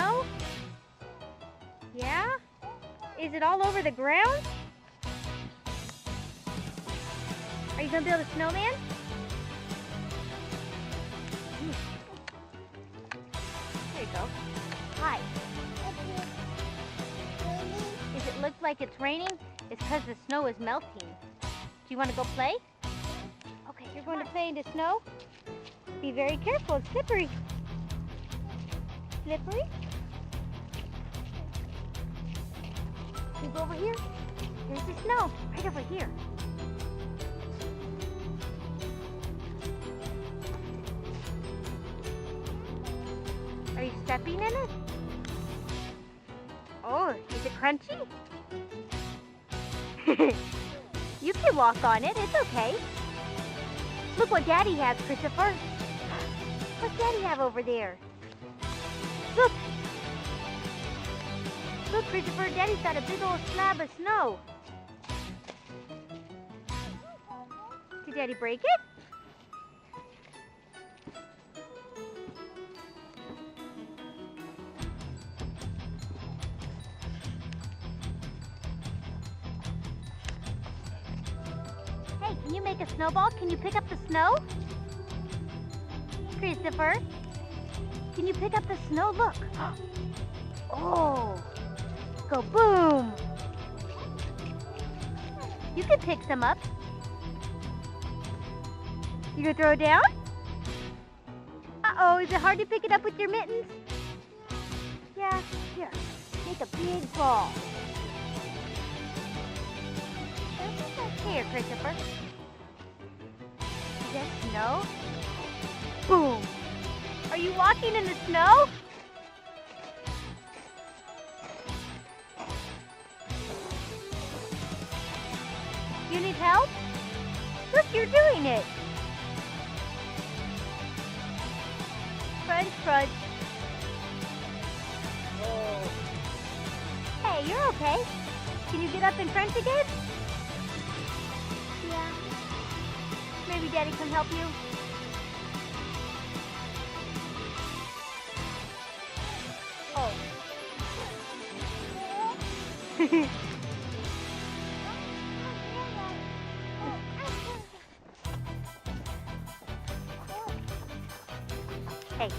snow? Yeah? Is it all over the ground? Are you gonna build a snowman? There you go. Hi. If it looks like it's raining, it's because the snow is melting. Do you want to go play? Okay, you're going to play in the snow? Be very careful, it's slippery. Slippery? You go over here. There's the snow, right over here. Are you stepping in it? Oh, is it crunchy? You can walk on it, it's okay. Look what Daddy has, Christopher. What's Daddy have over there? Look. Look, Christopher, Daddy's got a big old slab of snow. Did Daddy break it? Hey, can you make a snowball? Can you pick up the snow? Christopher, can you pick up the snow? Look. Oh, go boom. You can pick some up. You gonna throw it down? Uh-oh, is it hard to pick it up with your mittens? Yeah, here, make a big ball. Here, Christopher. Is that snow? Boom! Are you walking in the snow? You need help? Look, you're doing it. Crunch, crunch. Oh. Hey, you're okay. Can you get up and crunch again? Yeah. Maybe Daddy can help you. Oh. Hey,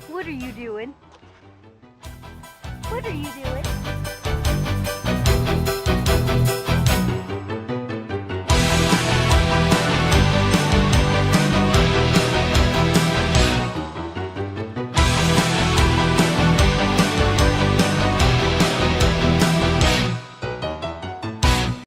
what are you doing? What are you doing?